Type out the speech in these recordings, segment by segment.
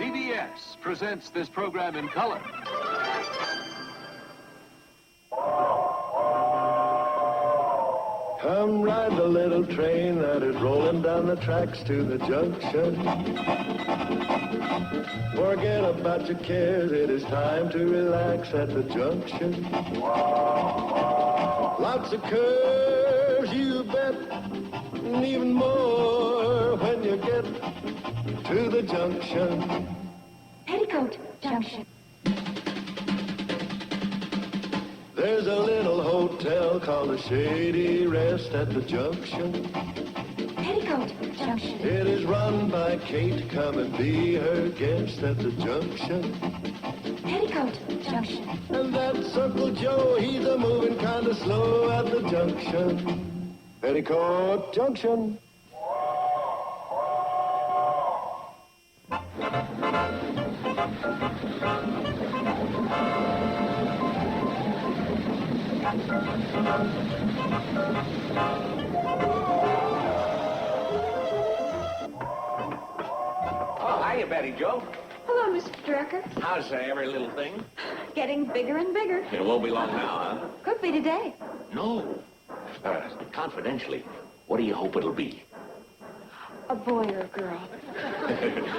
CBS presents this program in color. Come ride the little train that is rolling down the tracks to the junction. Forget about your cares, it is time to relax at the junction. Lots of curves, you bet, and even more when you get to the junction. Petticoat Junction. There's a little hotel called the Shady Rest at the junction. Petticoat Junction. It is run by Kate. Come and be her guest at the junction. Petticoat Junction. And that's Uncle Joe. He's a moving kind of slow at the junction. Petticoat Junction. Oh, hiya, Betty Joe. Hello, Mr. Drucker. How's every little thing? Getting bigger and bigger. It won't be long now, huh? Could be today. No. Confidentially, what do you hope it'll be? A boy or a girl.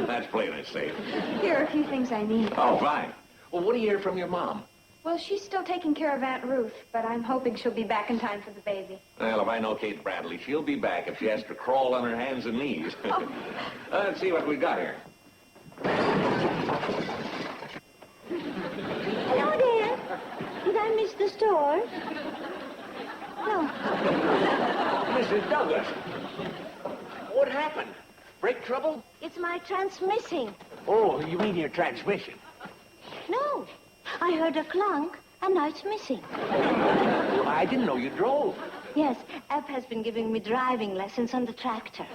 That's plain and safe. Here are a few things I need. Oh, fine. Well, what do you hear from your mom? Well, she's still taking care of Aunt Ruth, but I'm hoping she'll be back in time for the baby. Well, if I know Kate Bradley, she'll be back if she has to crawl on her hands and knees. Oh. Let's see what we got here. Hello, dear. Did I miss the store? No. Mrs. Douglas, what happened? Brake trouble? It's my transmissing. Oh, you mean your transmission? No. I heard a clunk, and now it's missing. Well, I didn't know you drove. Yes, Ep has been giving me driving lessons on the tractor.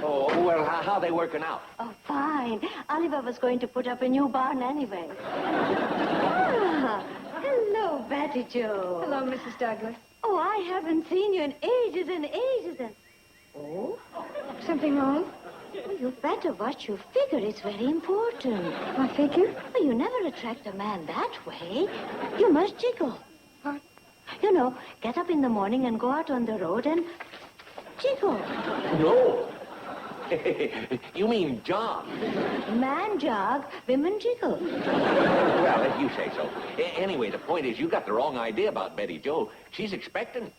Oh, well, how they working out? Oh, fine. Oliver was going to put up a new barn anyway. Ah, hello, Betty Joe. Hello, Mrs. Douglas. Oh, I haven't seen you in ages and ages and... Oh? Something wrong? Well, you better watch your figure. It's very important. My figure? Well, you never attract a man that way. You must jiggle. What? You know, get up in the morning and go out on the road and jiggle. No. You mean jog? Man jog, women jiggle. Well, if you say so. Anyway, the point is you got the wrong idea about Betty Joe. She's expecting.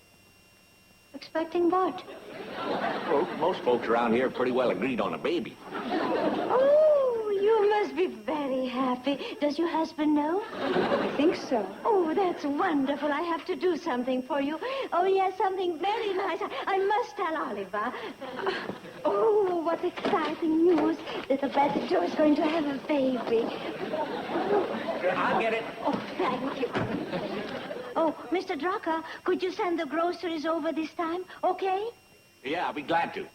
Expecting what? Well, most folks around here are pretty well agreed on a baby. Oh, you must be very happy. Does your husband know? I think so. Oh, that's wonderful. I have to do something for you. Oh, yes, something very nice. I must tell Oliver. Oh, what exciting news. Little Betty Joe is going to have a baby. I'll get it. Oh, thank you. Oh, Mr. Drucker, could you send the groceries over this time, okay? Yeah, I'll be glad to.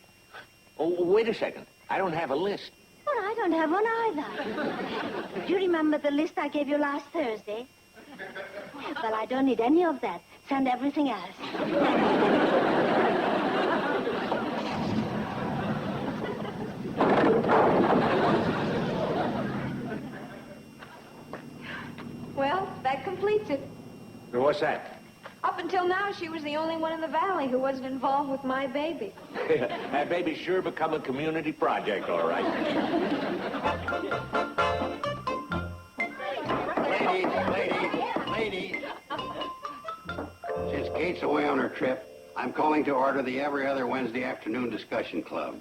Oh, wait a second. I don't have a list. Well, I don't have one either. Do you remember the list I gave you last Thursday? Well, I don't need any of that. Send everything else. Well, that completes it. What's that? Up until now, she was the only one in the valley who wasn't involved with my baby. That baby's sure become a community project, all right. Ladies. Since Kate's away on her trip, I'm calling to order the every other Wednesday afternoon discussion club.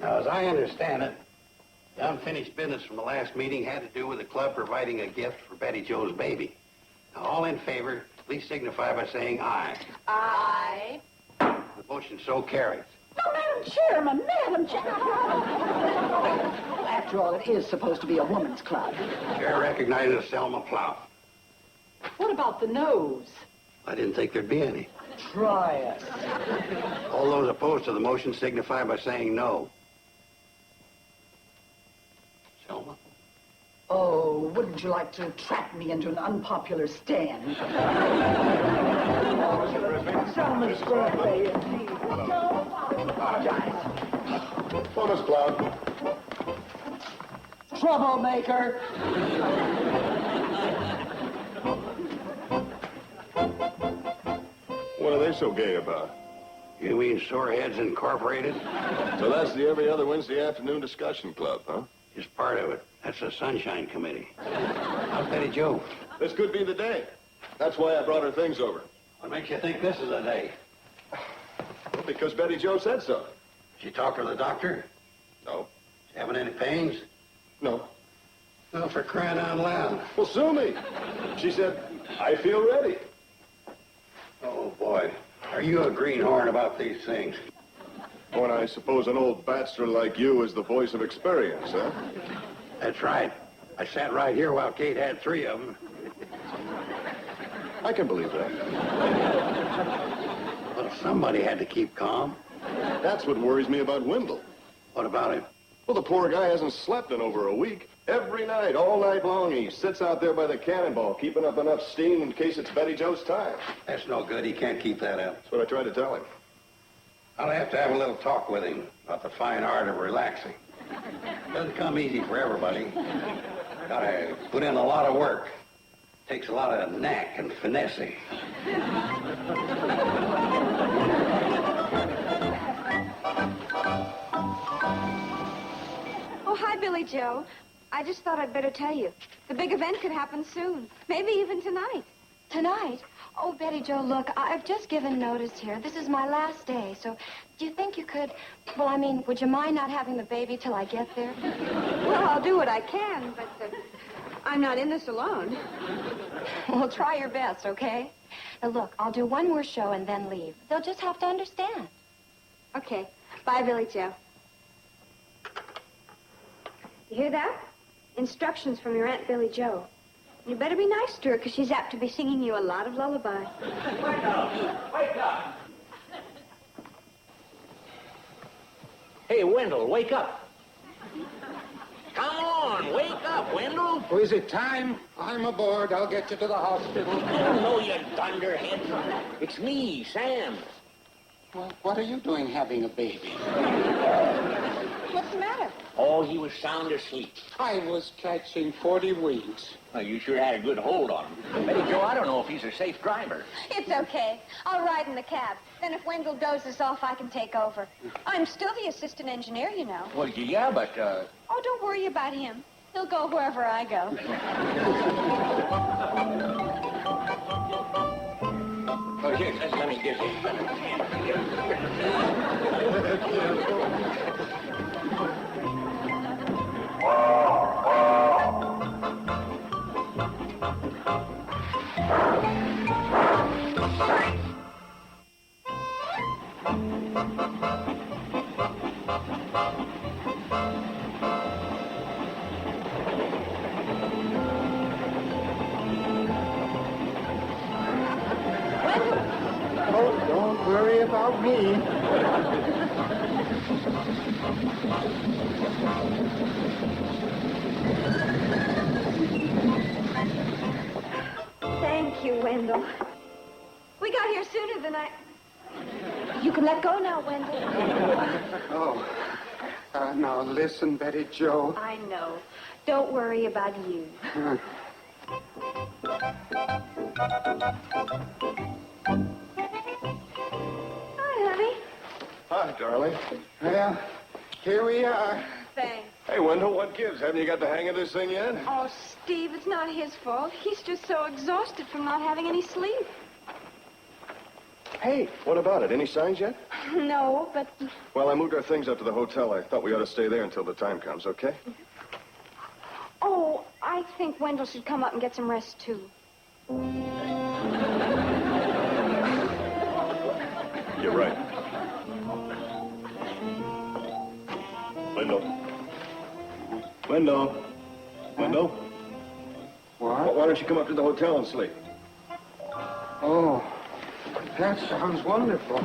Now, as I understand it, the unfinished business from the last meeting had to do with the club providing a gift for Betty Joe's baby. Now, all in favor, please signify by saying aye. Aye. The motion so carries. Oh, Madam Chairman. After all, it is supposed to be a woman's club. Chair recognizes Selma Plow. What about the nose? I didn't think there'd be any. Try us. All those opposed to the motion signify by saying no. Selma? Oh, wouldn't you like to trap me into an unpopular stand? Selma's birthday, indeed. Apologize. Bonus Cloud. troublemaker. What are they so gay about? You mean Soreheads Incorporated? So that's the every other Wednesday afternoon discussion club, huh? Just part of it. That's the Sunshine Committee. How's Betty Joe? This could be the day. That's why I brought her things over. What makes you think this is a day? Well, because Betty Joe said so. Did you talk to the doctor? No. Having any pains? No. Well, for crying out loud. Well, sue me. She said, I feel ready. Oh, boy. Are you a greenhorn about these things? Well, I suppose an old bachelor like you is the voice of experience, huh? That's right. I sat right here while Kate had 3 of them. I can believe that. Well, somebody had to keep calm. That's what worries me about Wendell. What about him? Well, the poor guy hasn't slept in over a week. Every night, all night long, he sits out there by the cannonball, keeping up enough steam in case it's Betty Joe's time. That's no good. He can't keep that up. That's what I tried to tell him. I'll have to have a little talk with him about the fine art of relaxing. Doesn't come easy for everybody. Gotta put in a lot of work. Takes a lot of knack and finessing. Oh, hi, Billy Joe. I just thought I'd better tell you. The big event could happen soon. Maybe even tonight. Tonight? Oh, Betty Joe, look, I've just given notice here. This is my last day, so do you think you could... Well, I mean, would you mind not having the baby till I get there? Well, I'll do what I can, but I'm not in this alone. Well, try your best, okay? Now, look, I'll do one more show and then leave. They'll just have to understand. Okay. Bye, Billy Joe. You hear that? Instructions from your Aunt Billy Joe. You better be nice to her, because she's apt to be singing you a lot of lullabies. Wake up! Wake up! Hey, Wendell, wake up. Come on, wake up, Wendell. Oh, is it time? I'm aboard. I'll get you to the hospital. Oh, no, you dunderhead. It's me, Sam. Well, what are you doing having a baby? What's the matter? Oh, he was sound asleep. I was catching 40 winks. Well, you sure had a good hold on him. Betty Joe, I don't know if he's a safe driver. It's okay. I'll ride in the cab. Then if Wendell dozes off, I can take over. I'm still the assistant engineer, you know. Well, yeah, but, Oh, don't worry about him. He'll go wherever I go. Oh, here, let me get this. Oh, don't worry about me. Thank you, Wendell. We got here sooner than I... You can let go now, Wendell. Oh, now listen, Betty Joe. I know. Don't worry about you. Hi, honey. Hi, darling. Well, here we are. Thanks. Hey, Wendell, what gives? Haven't you got the hang of this thing yet? Oh, Steve, it's not his fault. He's just so exhausted from not having any sleep. Hey, what about it? Any signs yet? No, but... Well, I moved our things up to the hotel. I thought we ought to stay there until the time comes, okay? Oh, I think Wendell should come up and get some rest, too. You're right. Wendell. Wendell. Wendell? What? Why don't you come up to the hotel and sleep? Oh, that sounds wonderful.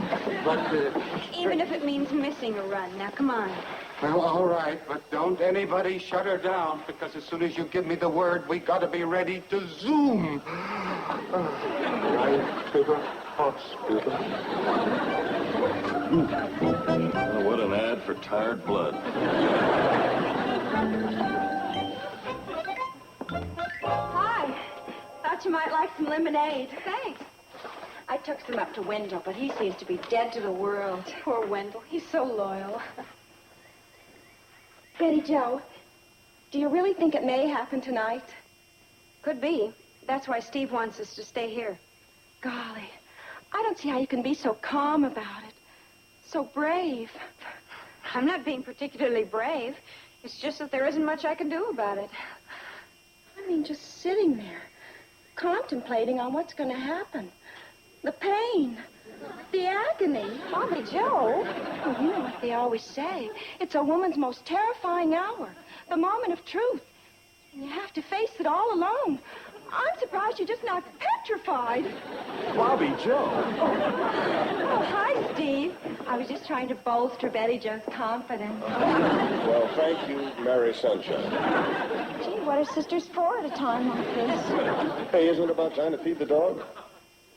But, Even if it means missing a run. Now, come on. well, all right, but don't anybody shut her down, because as soon as you give me the word, we gotta be ready to zoom. Right to the hospital. Oh, what an ad for tired blood. you might like some lemonade. Thanks. I took some up to Wendell, but he seems to be dead to the world. Poor Wendell. He's so loyal. Betty Jo, do you really think it may happen tonight? Could be. That's why Steve wants us to stay here. Golly, I don't see how you can be so calm about it. So brave. I'm not being particularly brave. It's just that there isn't much I can do about it. I mean, just sitting there, contemplating on what's going to happen. The pain, the agony. Bobby Joe. Well, you know what they always say. It's a woman's most terrifying hour, the moment of truth. And you have to face it all alone. I'm surprised you're just not petrified. Bobby Joe. Oh, hi, Steve. I was just trying to bolster Betty Jo's confidence. Well, thank you, Mary Sunshine. Gee, what are sisters for at a time like this? Hey, isn't it about time to feed the dog?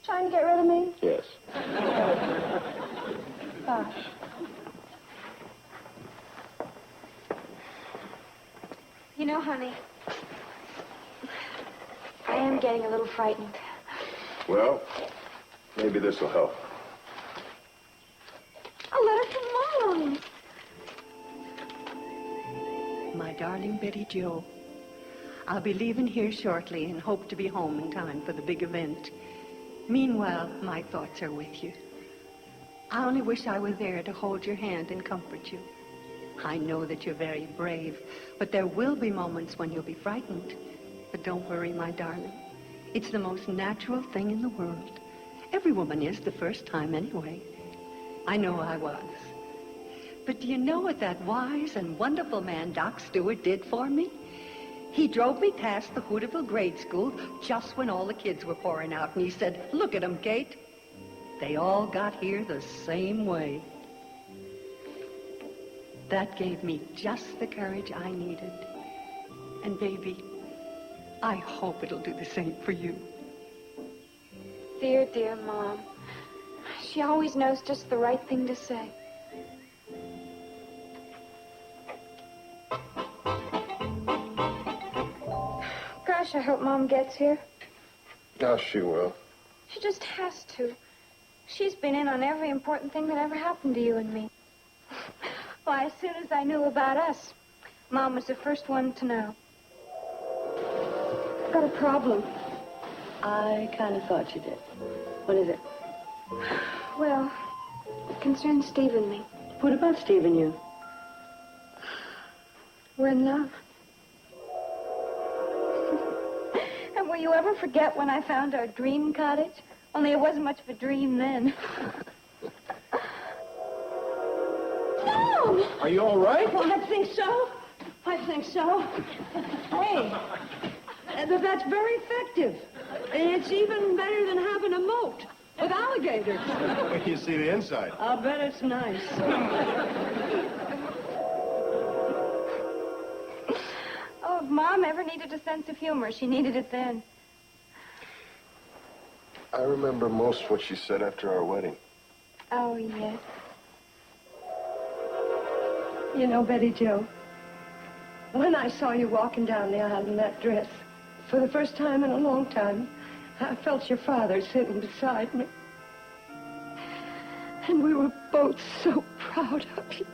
Trying to get rid of me? Yes. Gosh. You know, honey, I am getting a little frightened. Well, maybe this will help. A letter from Mom. My darling Betty Jo, I'll be leaving here shortly and hope to be home in time for the big event. Meanwhile, my thoughts are with you. I only wish I were there to hold your hand and comfort you. I know that you're very brave, but there will be moments when you'll be frightened. But don't worry, my darling. It's the most natural thing in the world. Every woman is the first time anyway. I know I was. But do you know what that wise and wonderful man, Doc Stewart, did for me? He drove me past the Hooterville grade school just when all the kids were pouring out, and he said, "Look at them, Kate. They all got here the same way." That gave me just the courage I needed. And baby, I hope it'll do the same for you. Dear, dear Mom. She always knows just the right thing to say. Gosh, I hope Mom gets here. Oh, she will. She just has to. She's been in on every important thing that ever happened to you and me. Why, as soon as I knew about us, Mom was the first one to know. I've got a problem. I kind of thought you did. What is it? Well, it concerns Steve and me. What about Steve and you? We're in love. And will you ever forget when I found our dream cottage? Only it wasn't much of a dream then. Mom! Are you all right? Well, I think so. I think so. Hey, that's very effective. And it's even better than having a moat with alligators. Wait till you see the inside. I'll bet it's nice. Oh, if Mom ever needed a sense of humor, she needed it then. I remember most what she said after our wedding. Oh, yes. You know, Betty Jo, when I saw you walking down the aisle in that dress, for the first time in a long time, I felt your father sitting beside me. And we were both so proud of you.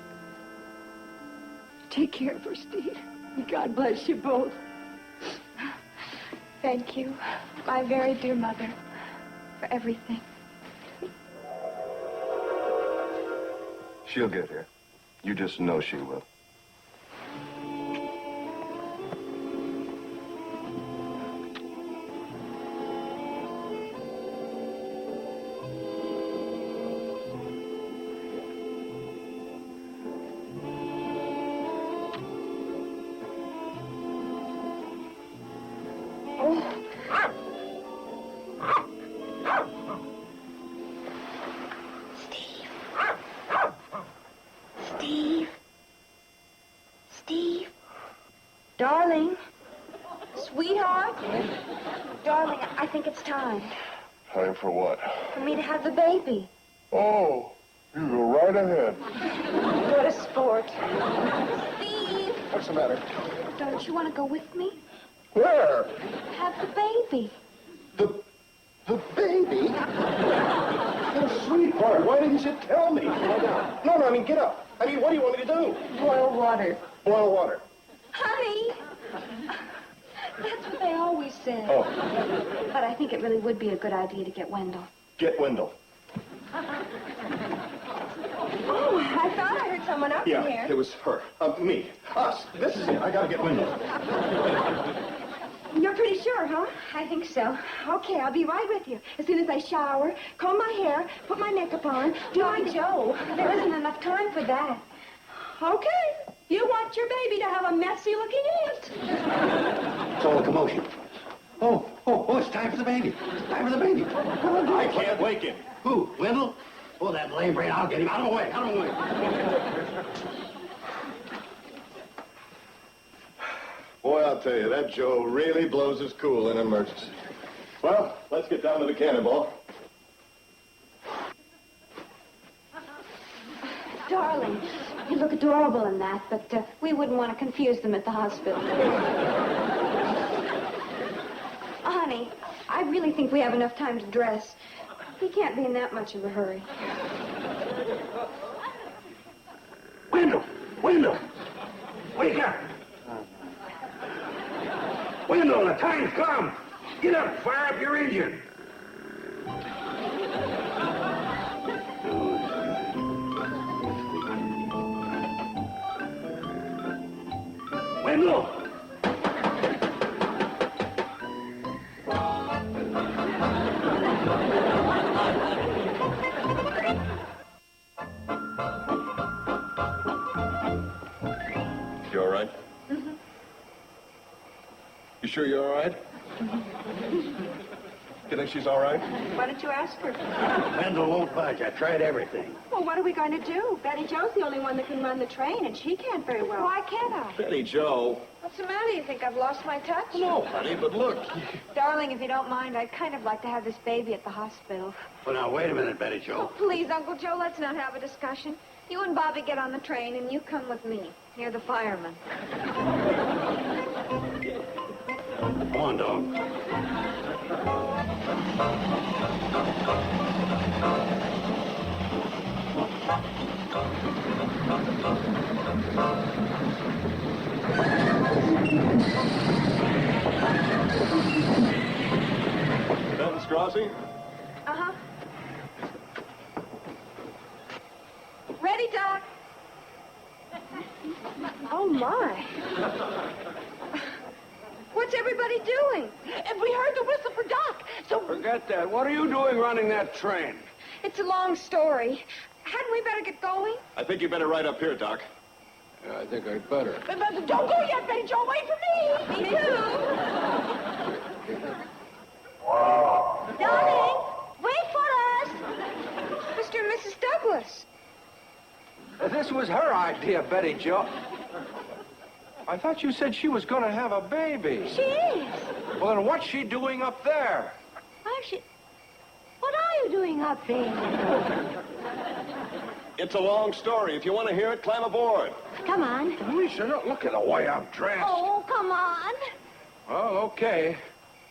Take care of her, Steve. God bless you both. Thank you, my very dear mother, for everything. She'll get here. You just know she will. Darling, sweetheart, darling, I think it's time Time for what? for me to have the baby. Oh, you go right ahead. What a sport. Steve, What's the matter? don't you want to go with me? Where? Have the baby. The baby? Oh, sweetheart, why didn't you tell me? Lie down. No, I mean, get up. I mean, what do you want me to do? Boil water. Boil water. Honey! That's what they always say. Oh, But I think it really would be a good idea to get Wendell. get Wendell. Oh, I thought I heard someone up in Yeah, here. it was her. Me. Us. This is it. I gotta get Wendell. You're pretty sure, huh? I think so. Okay, I'll be right with you. As soon as I shower, comb my hair, put my makeup on, do my... Joe, there isn't enough time for that. Okay. You want your baby to have a messy-looking aunt. It's all a commotion. Oh, it's time for the baby. It's time for the baby. I can't wake him. Who, Wendell? Oh, that lame brain, I'll get him. Out of the way, out of the way. Boy, I'll tell you, that Joe really blows his cool in an emergency. Well, let's get down to the cannonball. Darling, you look adorable in that, but we wouldn't want to confuse them at the hospital. Honey, I really think we have enough time to dress. We can't be in that much of a hurry. Wendell! Wake up! Wendell, the time's come! Get up, fire up your engine! Wendell! You all right? Mm-hmm. You sure you're all right? You think she's all right? Why don't you ask her? Wendell won't budge. I tried everything. Well, what are we going to do? Betty Jo's the only one that can run the train, and she can't very well. Why can't I? Betty Joe. What's the matter? You think I've lost my touch? No, honey, but look. Darling, if you don't mind, I'd kind of like to have this baby at the hospital. Well, now, wait a minute, Betty Joe. Please, Uncle Joe, let's not have a discussion. You and Bobby get on the train, and you come with me. You're the fireman. Come on, dog. Benton's Crossing? Uh-huh. Ready, Doc? Oh, my. What's everybody doing? We heard the whistle for Doc, so... Forget that. What are you doing running that train? It's a long story. Hadn't we better get going? I think you better ride up here, Doc. Yeah, I think I'd better. But don't go yet, Betty Jo. Wait for me. Me too. Darling, wait for us. Mr. and Mrs. Douglas. This was her idea, Betty Jo. I thought you said she was going to have a baby. She is. Well, then what's she doing up there? What are you doing up there? It's a long story. If you want to hear it, climb aboard. Come on. Lisa, look at the way I'm dressed. Oh, come on. Well, okay.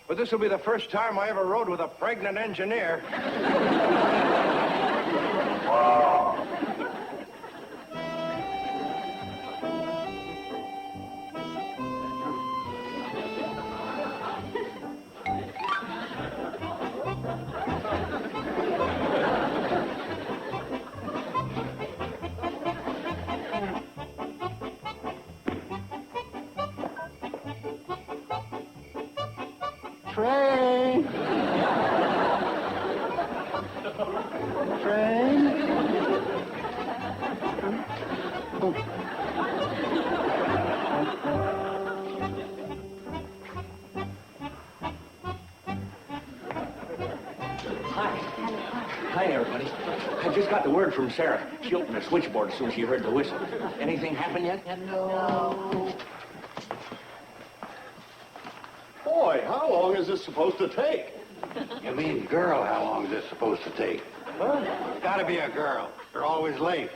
But this will be the first time I ever rode with a pregnant engineer. Train! Train! Hi, everybody. I just got the word from Sarah. She opened the switchboard as soon as she heard the whistle. Anything happen yet? No. Boy, how long is this supposed to take? You mean girl, how long is this supposed to take? Huh? It's gotta be a girl. They're always late.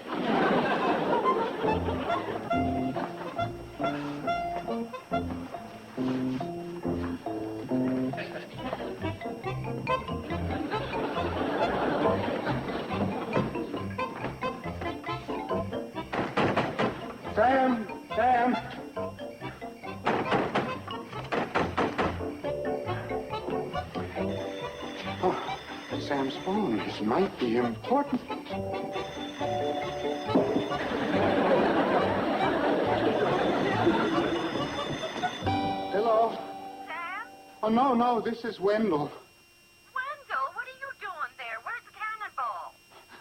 Sam! Sam! Oh, Sam's phone. This might be important. Hello? Sam? Oh, no, this is Wendell. Wendell, what are you doing there? Where's the cannonball?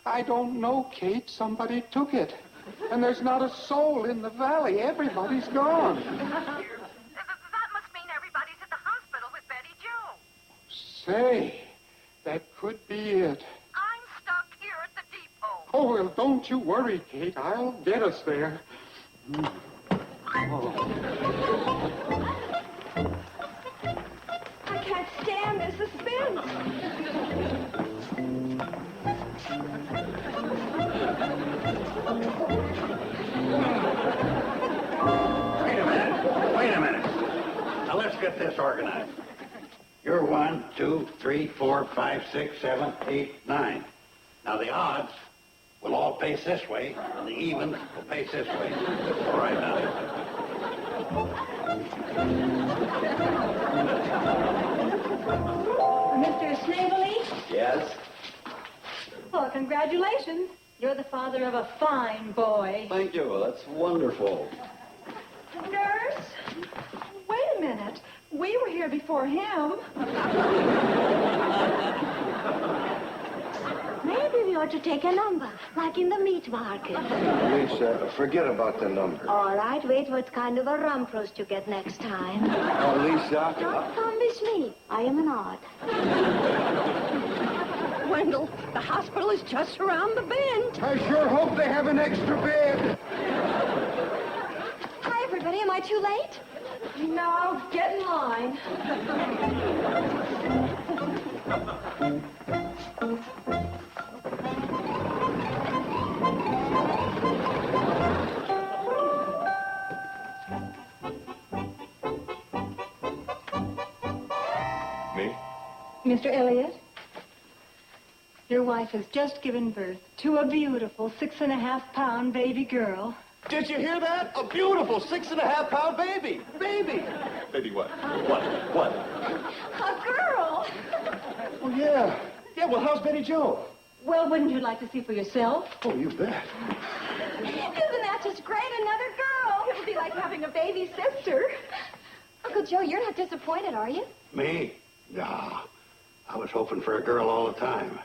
I don't know, Kate. Somebody took it. And there's not a soul in the valley. Everybody's gone. That must mean everybody's at the hospital with Betty Jo. Say, that could be it. I'm stuck here at the depot. Oh, well, don't you worry, Kate. I'll get us there. I can't stand this suspense. Wait a minute. Now let's get this organized. You're 1, 2, 3, 4, 5, 6, 7, 8, 9. Now the odds will all face this way, and the evens will face this way. All right, now. Mr. Snavely? Yes? Well, congratulations. You're the father of a fine boy. Thank you. That's wonderful. Nurse? Wait a minute. We were here before him. Maybe we ought to take a number, like in the meat market. Lisa, forget about the number. All right, wait what kind of a rump roast you get next time. Oh, Lisa. Don't promise me. I am an odd. Wendell, the hospital is just around the bend. I sure hope they have an extra bed. Hi, everybody. Am I too late? No, get in line. Me? Mr. Elliot, your wife has just given birth to a beautiful 6.5-pound baby girl. Did you hear that? A beautiful 6.5-pound baby. Baby. Baby what? What? A girl. Oh, yeah. Yeah, well, how's Betty Jo? Well, wouldn't you like to see for yourself? Oh, you bet. Isn't that just great? Another girl. It'll be like having a baby sister. Uncle Joe, you're not disappointed, are you? Me? Nah. I was hoping for a girl all the time.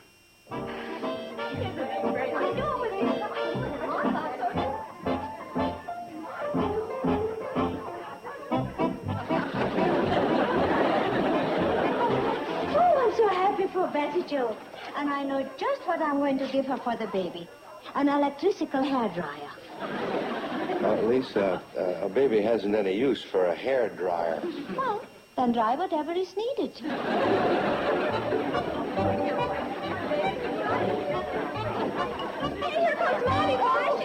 For Betty Jo, and I know just what I'm going to give her for the baby. An electrical hairdryer. Lisa, a baby hasn't any use for a hair dryer. Well, then dry whatever is needed. Here comes Maddie, boys.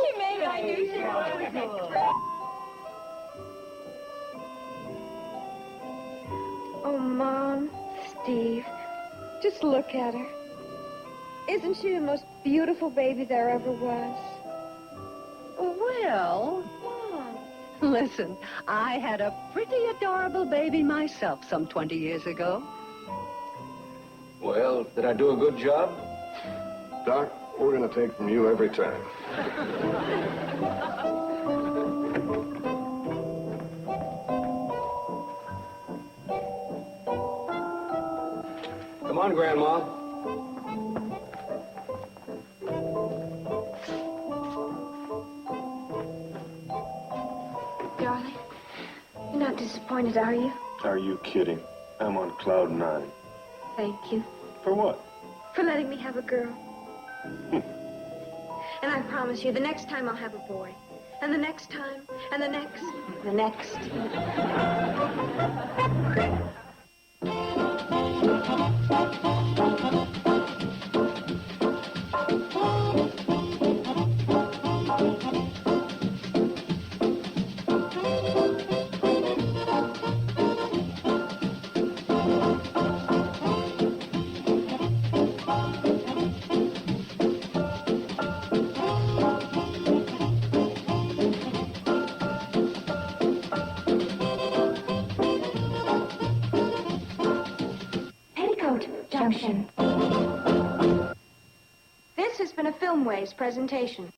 She made it. I knew she would. Oh, Mom, Steve, just look at her. Isn't she the most beautiful baby there ever was? Well, Mom. listen, I had a pretty adorable baby myself some 20 years ago. Well, did I do a good job? Doc, we're going to take from you every time. Come on, Grandma. Darling, you're not disappointed, are you? Are you kidding? I'm on cloud 9. Thank you For what? for letting me have a girl. And I promise you, the next time I'll have a boy. And the next time, and the next, the next. Junction. This has been a Filmways presentation.